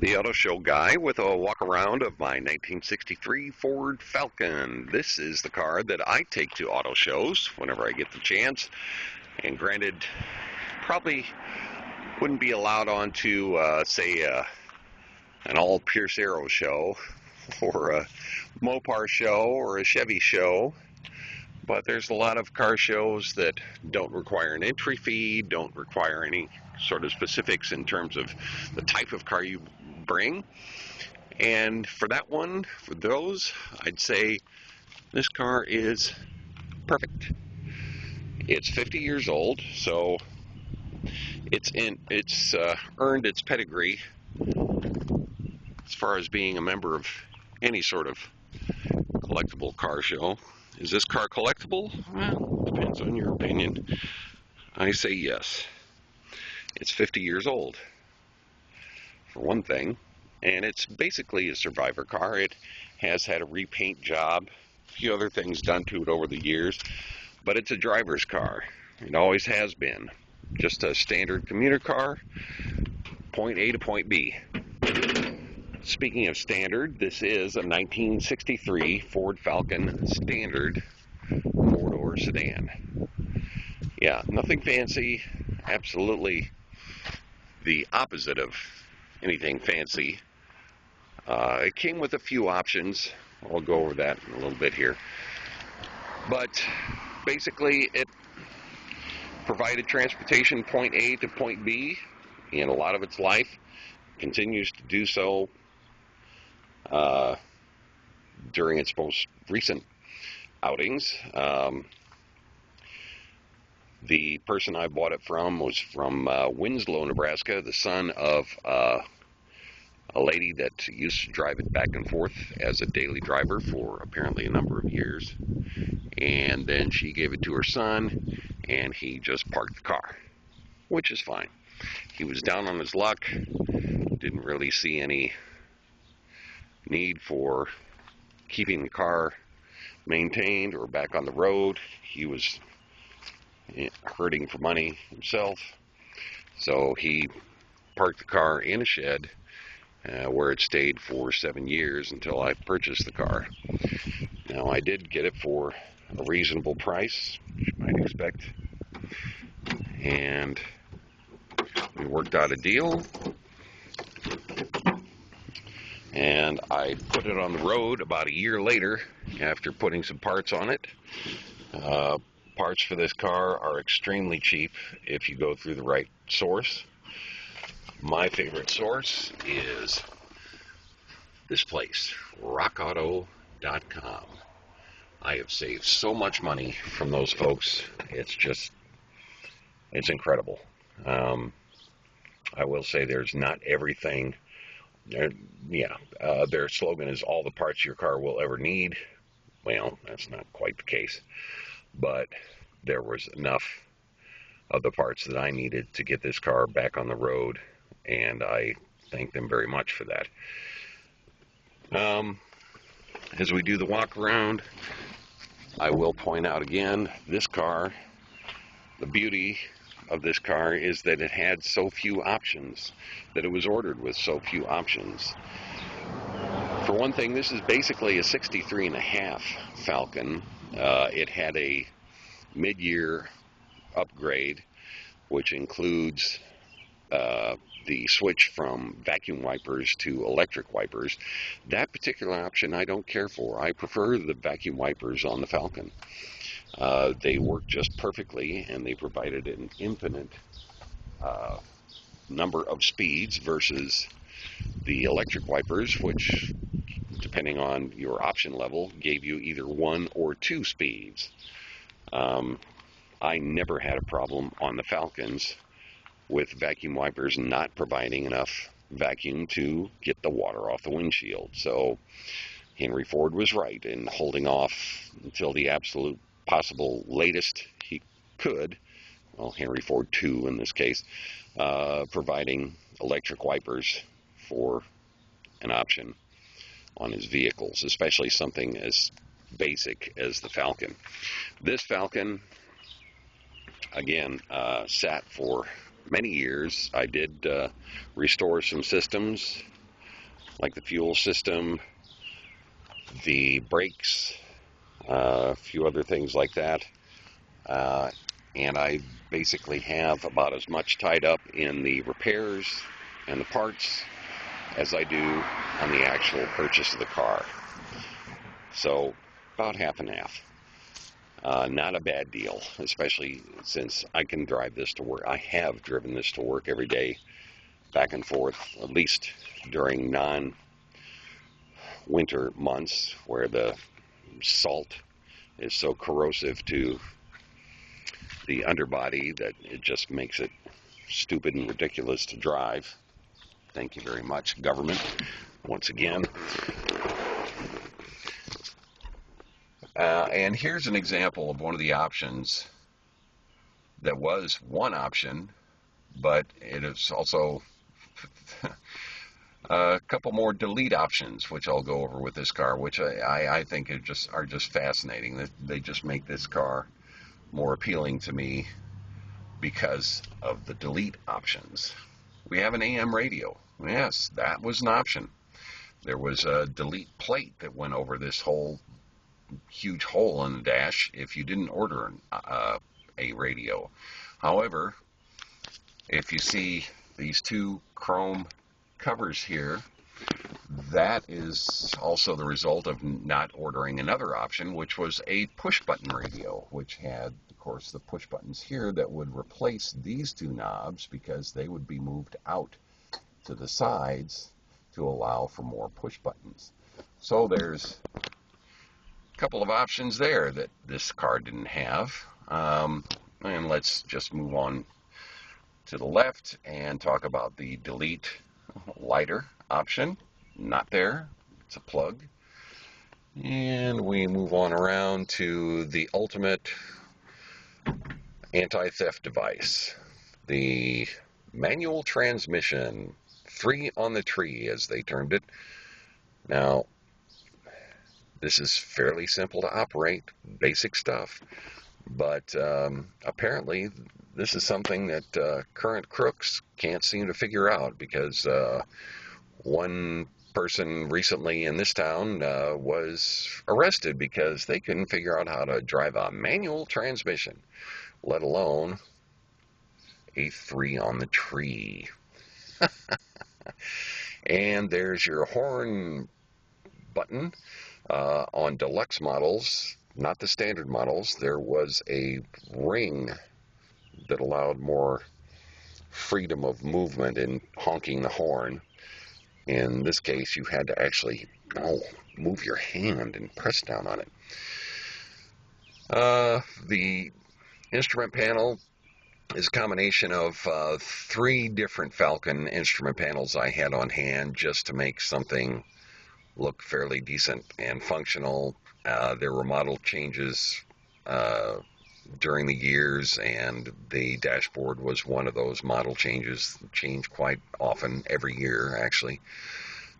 The auto show guy with a walk around of my 1963 Ford Falcon. This is the car that I take to auto shows whenever I get the chance. And granted, probably wouldn't be allowed onto, an all Pierce Arrow show or a Mopar show or a Chevy show. But there's a lot of car shows that don't require an entry fee, don't require any sort of specifics in terms of the type of car you bring. And for that one, for those, I'd say this car is perfect. It's 50 years old, so it's earned its pedigree as far as being a member of any sort of collectible car show. Is this car collectible? Well, depends on your opinion. I say yes. It's 50 years old, for one thing, and it's basically a survivor car. It has had a repaint job, a few other things done to it over the years, but it's a driver's car. It always has been. Just a standard commuter car, point A to point B. Speaking of standard, this is a 1963 Ford Falcon standard four-door sedan. Yeah, nothing fancy, absolutely the opposite of anything fancy. It came with a few options. I'll go over that in a little bit here. But basically, it provided transportation point A to point B in a lot of its life. Continues to do so during its most recent outings. The person I bought it from was from Winslow, Nebraska, the son of a lady that used to drive it back and forth as a daily driver for apparently a number of years. And then she gave it to her son, and he just parked the car, which is fine. He was down on his luck, didn't really see any need for keeping the car maintained or back on the road. He was hurting for money himself, so he parked the car in a shed where it stayed for 7 years until I purchased the car. Now, I did get it for a reasonable price, which you might expect, and we worked out a deal, and I put it on the road about a year later after putting some parts on it. Parts for this car are extremely cheap if you go through the right source. My favorite source is this place, rockauto.com. I have saved so much money from those folks. It's incredible. I will say there's not everything. Their slogan is all the parts your car will ever need. Well, that's not quite the case. But there was enough of the parts that I needed to get this car back on the road, and I thank them very much for that. As we do the walk around, I will point out again, this car, the beauty of this car is that it had so few options, that it was ordered with so few options. For one thing, this is basically a 63.5 Falcon. It had a mid-year upgrade, which includes the switch from vacuum wipers to electric wipers. That particular option I don't care for. I prefer the vacuum wipers on the Falcon. They work just perfectly, and they provided an infinite number of speeds versus the electric wipers, which, depending on your option level, gave you either 1 or 2 speeds. I never had a problem on the Falcons with vacuum wipers not providing enough vacuum to get the water off the windshield. So Henry Ford was right in holding off until the absolute possible latest he could, well, Henry Ford 2 in this case, providing electric wipers for an option on his vehicles, especially something as basic as the Falcon. This Falcon, again, sat for many years. I did restore some systems like the fuel system, the brakes, a few other things like that. And I basically have about as much tied up in the repairs and the parts as I do on the actual purchase of the car. So about half and half. Not a bad deal, especially since I can drive this to work. I have driven this to work every day, back and forth, at least during non-winter months where the salt is so corrosive to the underbody that it just makes it stupid and ridiculous to drive. Thank you very much, government, once again. And here's an example of one of the options that was one option, but it is also a couple more delete options, which I'll go over with this car, which I think are just fascinating. They just make this car more appealing to me because of the delete options. We have an AM radio. Yes, that was an option. There was a delete plate that went over this whole huge hole in the dash if you didn't order a radio. However, if you see these two chrome covers here, that is also the result of not ordering another option, which was a push button radio, which had, of course, the push buttons here that would replace these two knobs because they would be moved out to the sides to allow for more push buttons. So there's a couple of options there that this car didn't have. And let's just move on to the left and talk about the delete lighter option. Not there. It's a plug. And we move on around to the ultimate anti-theft device, the manual transmission, 3 on the tree as they termed it. Now, this is fairly simple to operate, basic stuff, but apparently this is something that current crooks can't seem to figure out, because one person recently in this town was arrested because they couldn't figure out how to drive a manual transmission, let alone a 3 on the tree. And there's your horn button. On deluxe models, not the standard models, there was a ring that allowed more freedom of movement in honking the horn. In this case, you had to actually move your hand and press down on it. The instrument panel is a combination of 3 different Falcon instrument panels I had on hand just to make something look fairly decent and functional. There were model changes during the years, and the dashboard was one of those model changes, changed quite often, every year actually.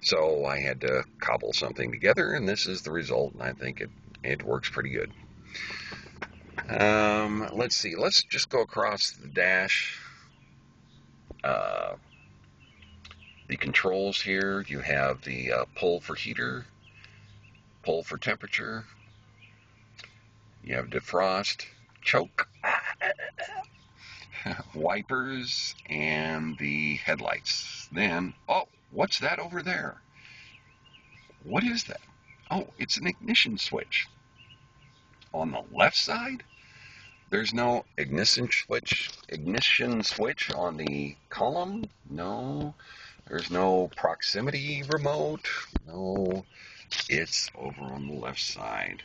So I had to cobble something together, and this is the result, and I think it works pretty good. Let's see, let's just go across the dash. The controls here, you have the pull for heater, pull for temperature, you have defrost, choke, wipers, and the headlights. Then, oh, what's that over there? What is that? Oh, it's an ignition switch. On the left side, there's no ignition switch on the column. No. There's no proximity remote. No, it's over on the left side.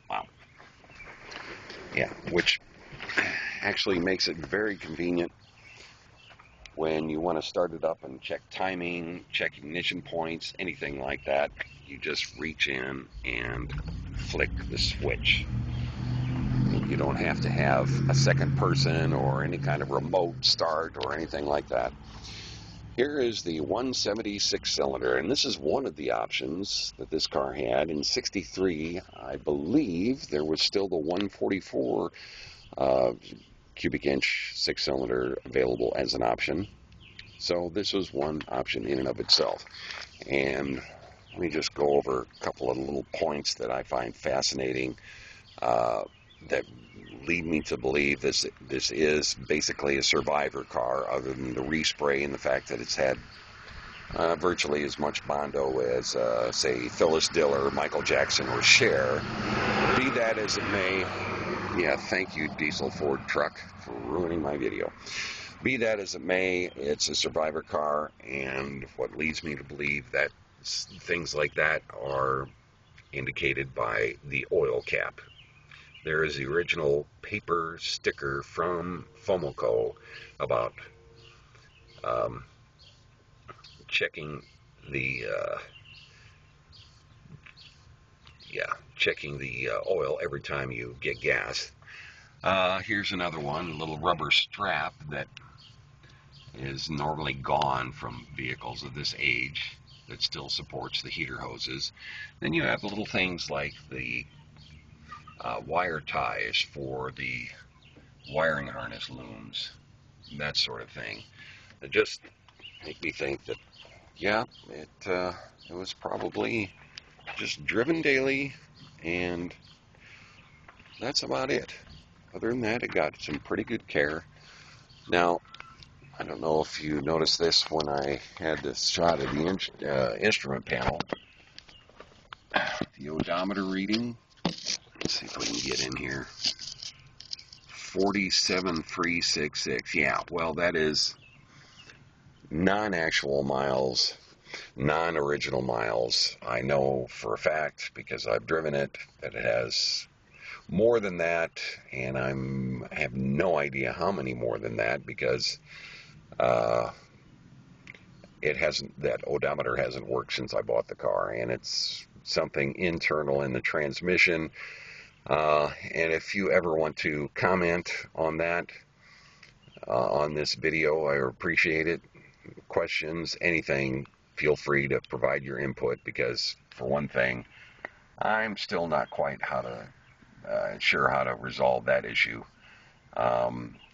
Wow. Yeah, which actually makes it very convenient when you want to start it up and check timing, check ignition points, anything like that. You just reach in and flick the switch. You don't have to have a second person or any kind of remote start or anything like that. Here is the 176 cylinder, and this is one of the options that this car had. In '63, I believe there was still the 144 cubic inch 6-cylinder available as an option. So this was one option in and of itself. And let me just go over a couple of little points that I find fascinating that lead me to believe this is basically a survivor car, other than the respray and the fact that it's had virtually as much Bondo as, say, Phyllis Diller, Michael Jackson, or Cher. Be that as it may, yeah, thank you, Diesel Ford truck, for ruining my video. Be that as it may, it's a survivor car, and what leads me to believe that things like that are indicated by the oil cap. There is the original paper sticker from Fomoco about checking the oil every time you get gas. Here's another one, a little rubber strap that is normally gone from vehicles of this age that still supports the heater hoses. Then you have little things like the wire ties for the wiring harness looms, that sort of thing. It just make me think that, yeah, it was probably just driven daily, and that's about it. Other than that, it got some pretty good care. Now, I don't know if you noticed this when I had this shot of the instrument panel. The odometer reading, let's see if we can get in here, 47,366. Yeah, well, that is non-actual miles, non-original miles. I know for a fact, because I've driven it, that it has more than that, and I have no idea how many more than that, because that odometer hasn't worked since I bought the car, and it's something internal in the transmission. And if you ever want to comment on that, on this video, I appreciate it. Questions, anything, feel free to provide your input, because for one thing, I'm still not quite sure how to resolve that issue.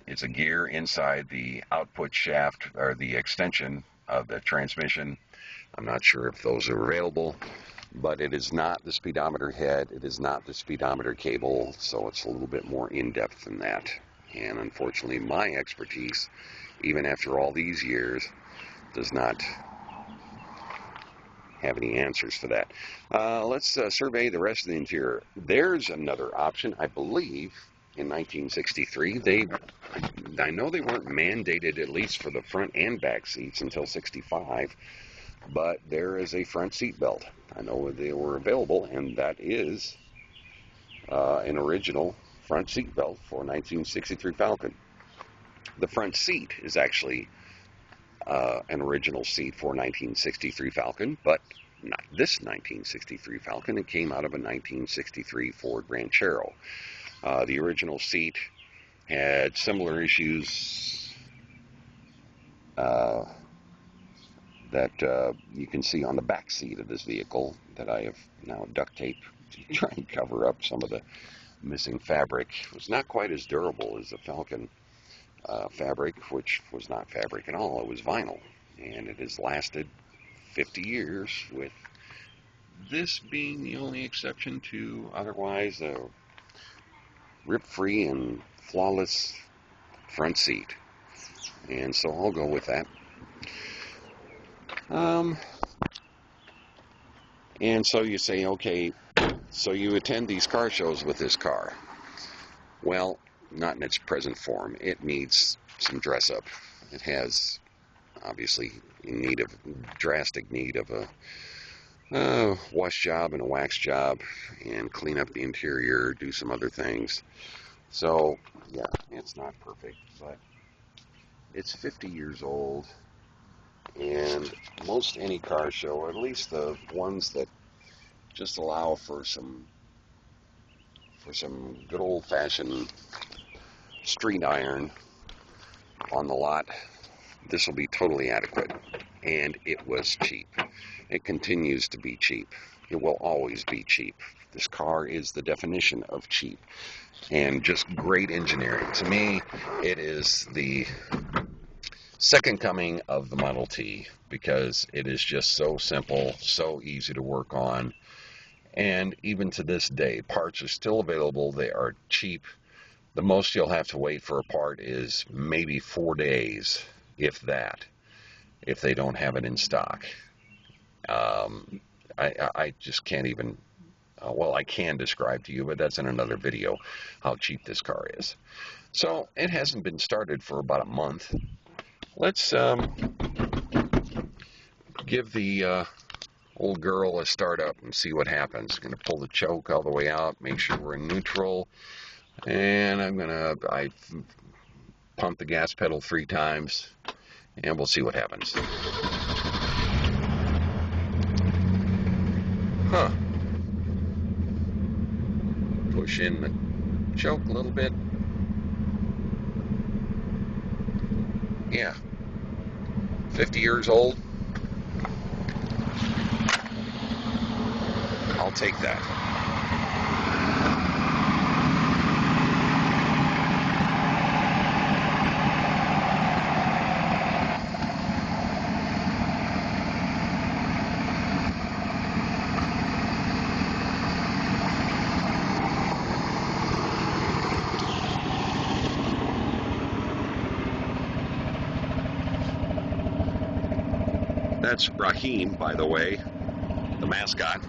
It's a gear inside the output shaft, or the extension of the transmission. I'm not sure if those are available, but it is not the speedometer head, it is not the speedometer cable, so it's a little bit more in-depth than that. And unfortunately, my expertise, even after all these years, does not have any answers for that. Let's survey the rest of the interior. There's another option, I believe, in 1963. I know they weren't mandated, at least for the front and back seats, until 65, but there is a front seat belt. I know they were available, and that is an original front seat belt for 1963 Falcon. The front seat is actually an original seat for 1963 Falcon, but not this 1963 Falcon. It came out of a 1963 Ford Ranchero. The original seat had similar issues that you can see on the back seat of this vehicle that I have now duct taped to try and cover up some of the missing fabric. It was not quite as durable as the Falcon fabric, which was not fabric at all. It was vinyl, and it has lasted 50 years, with this being the only exception to otherwise a rip-free and flawless front seat. And so I'll go with that. And so you say, okay, so you attend these car shows with this car. Well, not in its present form. It needs some dress up. It has, obviously, drastic need of a wash job and a wax job, and clean up the interior, do some other things. So, yeah, it's not perfect, but it's 50 years old, and most any car show, or at least the ones that just allow for some good old-fashioned street iron on the lot, this will be totally adequate. And it was cheap. It continues to be cheap. It will always be cheap. This car is the definition of cheap, and just great engineering. To me, it is the second coming of the Model T, because it is just so simple, so easy to work on, and even to this day, parts are still available. They are cheap. The most you'll have to wait for a part is maybe 4 days, if that, if they don't have it in stock. I just can't even, well, I can describe to you, but that's in another video, how cheap this car is. So it hasn't been started for about a month. Let's give the old girl a start up and see what happens. Going to pull the choke all the way out, make sure we're in neutral, and I pump the gas pedal 3 times, and we'll see what happens. Huh. Push in the choke a little bit. Yeah. 50 years old. I'll take that. That's Raheem, by the way, the mascot.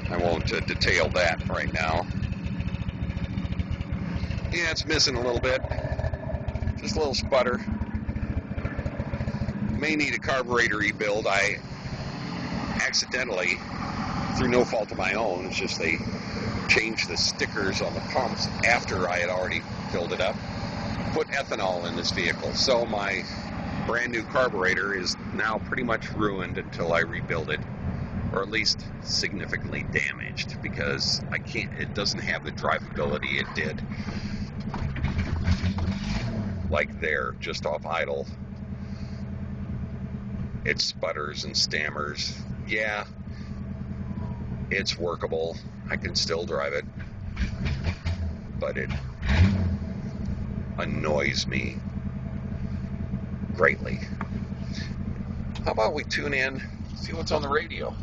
I won't detail that right now. Yeah, it's missing a little bit. Just a little sputter. May need a carburetor rebuild. I accidentally, through no fault of my own, it's just they changed the stickers on the pumps after I had already filled it up, put ethanol in this vehicle. So my brand new carburetor is now pretty much ruined until I rebuild it, or at least significantly damaged, because it doesn't have the drivability it did. Like there, just off idle, it sputters and stammers. Yeah, it's workable. I can still drive it, but it annoys me greatly. How about we tune in, see what's on the radio?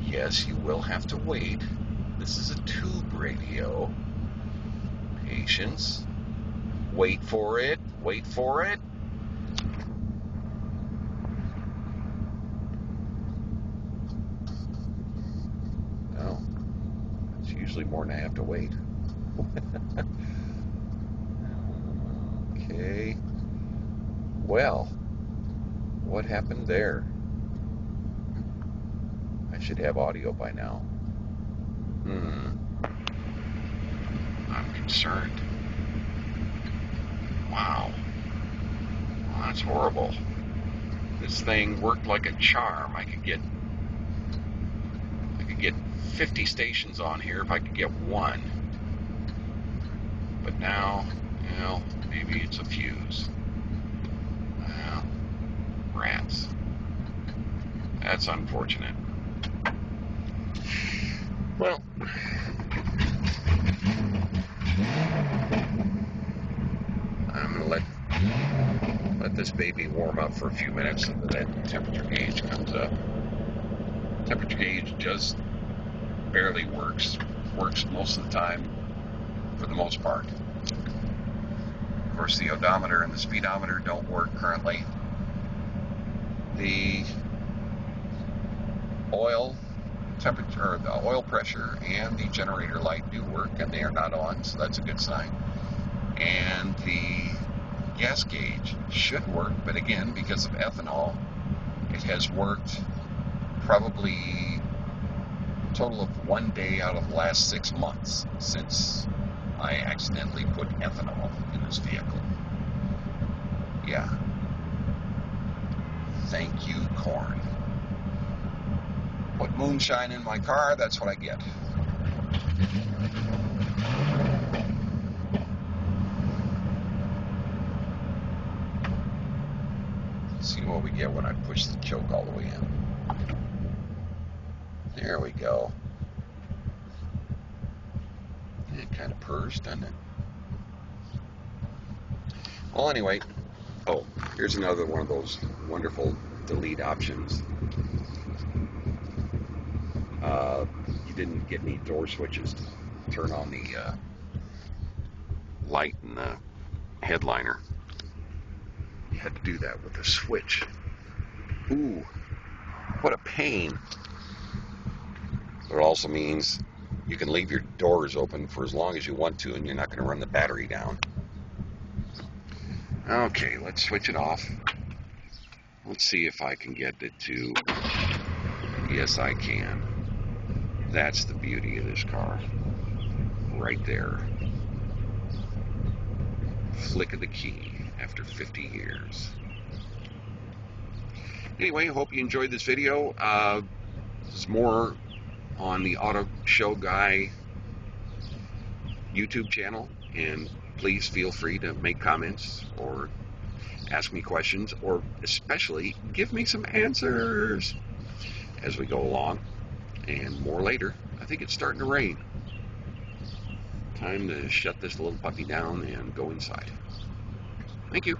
Yes, you will have to wait. This is a tube radio. Patience. Wait for it. Wait for it. Well, it's usually more than I have to wait. Okay. Well, what happened there? I should have audio by now. I'm concerned. Wow. Well, that's horrible. This thing worked like a charm. I could get 50 stations on here if I could get one. But now, well, maybe it's a fuse. Well, rats. That's unfortunate. Well, I'm going to let this baby warm up for a few minutes so that temperature gauge comes up. Temperature gauge just barely works most of the time, for the most part. Of course, the odometer and the speedometer don't work currently. The oil temperature, or the oil pressure, and the generator light do work, and they are not on, so that's a good sign. And the gas gauge should work, but again, because of ethanol, it has worked probably a total of 1 day out of the last 6 months since I accidentally put ethanol in this vehicle. Yeah. Thank you, corn. Put moonshine in my car, that's what I get. Let's see what we get when I push the choke all the way in. There we go. It kind of purrs, doesn't it? Well, anyway, oh, here's another one of those wonderful delete options. You didn't get any door switches to turn on the light in the headliner. You had to do that with a switch. Ooh, what a pain. But it also means you can leave your doors open for as long as you want to, and you're not going to run the battery down. Okay, let's switch it off. Let's see if I can get it to... Yes, I can. That's the beauty of this car. Right there. Flick of the key after 50 years. Anyway, hope you enjoyed this video. There's more on the Auto Show Guy YouTube channel, and please feel free to make comments or ask me questions, or especially give me some answers as we go along. And more later. I think it's starting to rain. Time to shut this little puppy down and go inside. Thank you.